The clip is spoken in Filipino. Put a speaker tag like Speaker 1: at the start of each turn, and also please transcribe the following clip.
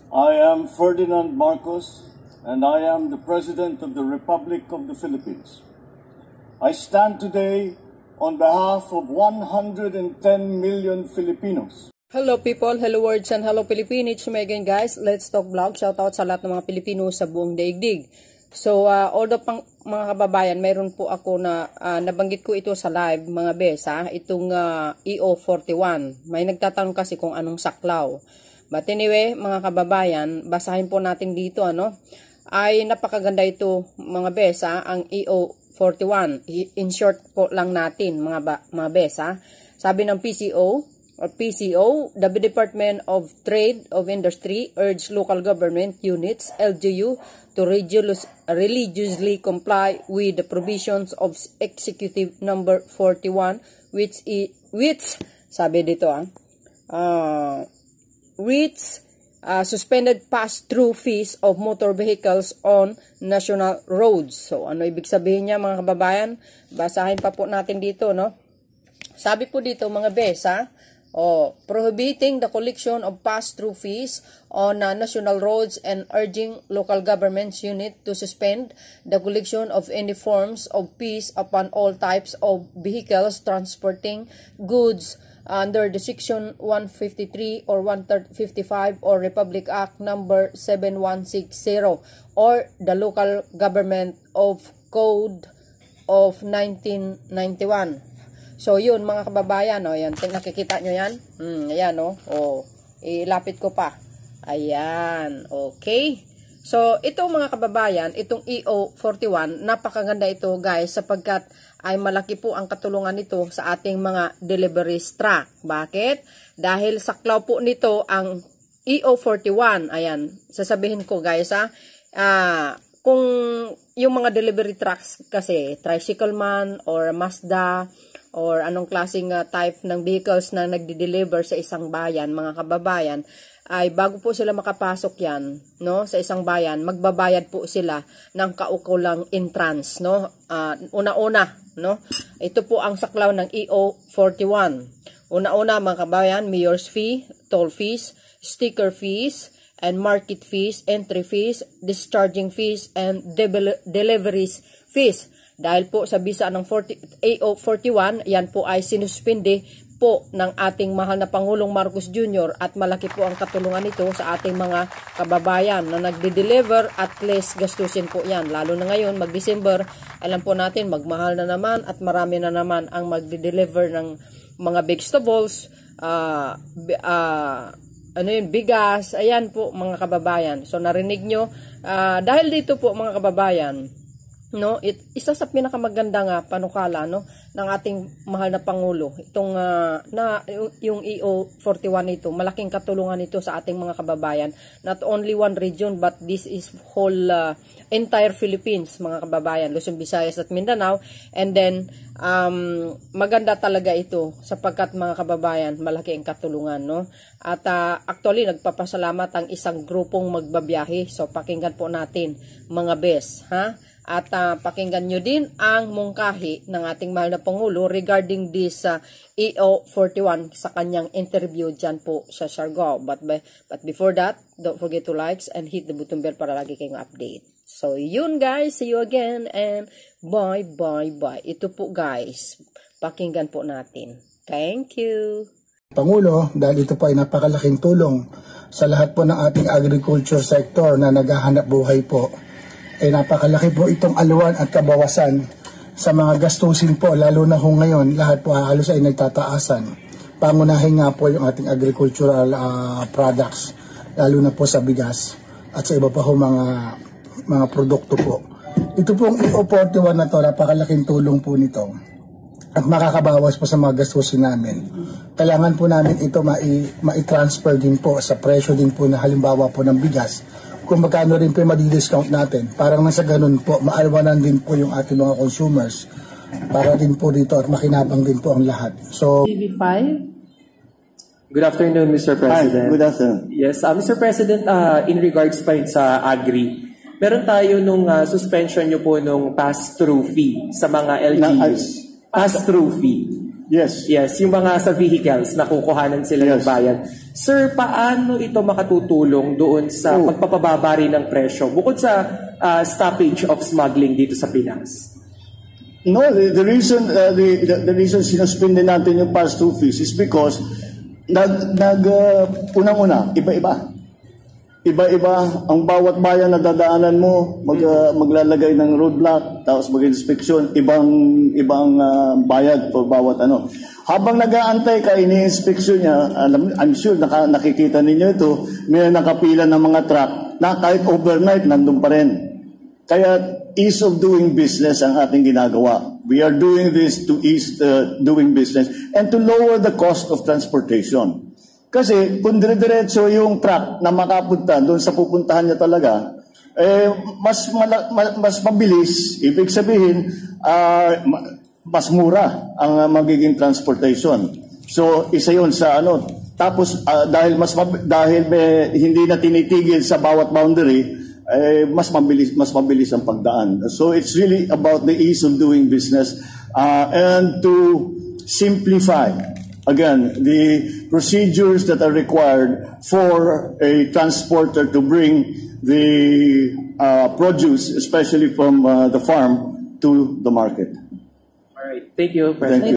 Speaker 1: I am Ferdinand Marcos, and I am the President of the Republic of the Philippines. I stand today on behalf of 110 million Filipinos.
Speaker 2: Hello people, hello words, and hello Philippines. Again guys, Let's Talk Vlog. Shoutout sa lahat ng mga Pilipino sa buong daigdig. So, although pang mga kababayan, mayroon po ako na nabanggit ko ito sa live, mga bes, itong EO41. May nagtatanong kasi kung anong saklaw. But anyway, mga kababayan, basahin po natin dito, ay napakaganda ito, mga bes, ang EO41. In short po lang natin, mga bes, Sabi ng PCO, the Department of Trade of Industry urged local government units, LGU, to religiously comply with the provisions of Executive Number 41, which sabi dito, which suspended pass-through fees of motor vehicles on national roads. So, ano ibig sabihin niya, mga kababayan? Basahin pa po natin dito, no? Sabi po dito, mga bes, prohibiting the collection of pass-through fees on national roads and urging local governments unit to suspend the collection of any forms of fees upon all types of vehicles transporting goods under the Section 153 or 155 or Republic Act number 7160 or the local government of Code of 1991. So, yun, mga kababayan, yan, nakikita nyo yan? Ayan, ilapit ko pa. Ayan, okay. So, ito mga kababayan, itong EO41, napakaganda ito, guys, sapagkat ay malaki po ang katulungan nito sa ating mga delivery truck. Bakit? Dahil saklaw po nito ang EO41. Ayan, sasabihin ko, guys, kung yung mga delivery trucks kasi, tricycle man or Mazda, or anong klaseng type ng vehicles na nagdi-deliver sa isang bayan, mga kababayan, ay bago po sila makapasok yan, no, sa isang bayan, magbabayad po sila ng kaukulang entrance, no? Una-una, no? Ito po ang saklaw ng EO41. Una-una, mga kababayan, mayor's fee, toll fees, sticker fees, and market fees, entry fees, discharging fees, and deliveries fees. Dahil po sa bisa ng EO41, yan po ay sinuspindi po ng ating mahal na Pangulong Marcos Jr. at malaki po ang katulungan nito sa ating mga kababayan na nagde-deliver at less gastusin po yan. Lalo na ngayon, mag-December, alam po natin, magmahal na naman at marami na naman ang magde-deliver ng mga vegetables, bigas, ayan po mga kababayan. So narinig nyo, dahil dito po mga kababayan, no, isa sa pinakamagandang panukala, no, ng ating mahal na Pangulo, itong yung EO41 ito, malaking katulungan ito sa ating mga kababayan, not only one region but this is whole entire Philippines, mga kababayan, Luzon, Visayas at Mindanao. And then maganda talaga ito sapagkat, mga kababayan, malaki ang katulungan, no? At actually nagpapasalamat ang isang grupong magbabiyahe. So pakinggan po natin, mga bes, at pakinggan nyo din ang mungkahi ng ating mahal na Pangulo regarding this EO41 sa kanyang interview dyan po sa Siargao. But before that, don't forget to like and hit the button bell para lagi kayong update. So yun guys, see you again and bye. Ito po guys, pakinggan po natin. Thank you.
Speaker 3: Pangulo, dahil ito po ay napakalaking tulong sa lahat po ng ating agriculture sector na naghahanap buhay po. Napakalaki po itong aluan at kabawasan sa mga gastusin po, lalo na kung ngayon lahat po halos ay nagtataasan. Pangunahin nga po yung ating agricultural products, lalo na po sa bigas at sa iba pa po mga produkto po. Ito pong EO41 na to, napakalaking tulong po nito at makakabawas po sa mga gastusin namin. Kailangan po namin ito mai-transfer din po sa presyo din po na halimbawa po ng bigas, kung magkano rin po yung madi-discount natin. Parang nasa ganun po, maalwanan din po yung ating mga consumers para din po dito at makinabang din po ang lahat. So,
Speaker 4: TV5. Good afternoon, Mr. President.
Speaker 1: Hi, good afternoon.
Speaker 4: Yes, Mr. President, in regards pa sa agri, meron tayo nung suspension nyo po nung pass-through fee sa mga LGUs. Pass-through fee.
Speaker 1: Yes.
Speaker 4: Yes, yung mga sa vehicles na kukuhanan sila ng
Speaker 1: Yes.
Speaker 4: bayan. Sir, paano ito makatutulong doon sa pagpapababa rin ng presyo bukod sa stoppage of smuggling dito sa Pinas?
Speaker 1: No, the reason sinuspindi natin yung pass-through fees is because unang-una, iba-iba. Iba-iba ang bawat bayan na dadaanan mo, maglalagay ng roadblock, tapos mag-inspeksyon, ibang bayad for bawat ano. Habang nag-aantay ka, ini-inspeksyon niya, I'm sure nakikita ninyo ito, may nakapila ng mga truck na kahit overnight nandun pa rin. Kaya ease of doing business ang ating ginagawa. We are doing this to ease doing business and to lower the cost of transportation. Kasi kung dire-diretso yung truck na makapunta doon sa pupuntahan niya talaga, mas mabilis, ibig sabihin, mas mura ang magiging transportation. So isa yun sa ano. Tapos dahil hindi na tinitigil sa bawat boundary, mas mabilis ang pagdaan. So it's really about the ease of doing business and to simplify again the procedures that are required for a transporter to bring the produce, especially from the farm, to the market.
Speaker 4: All right. Thank you, President.
Speaker 1: Thank you.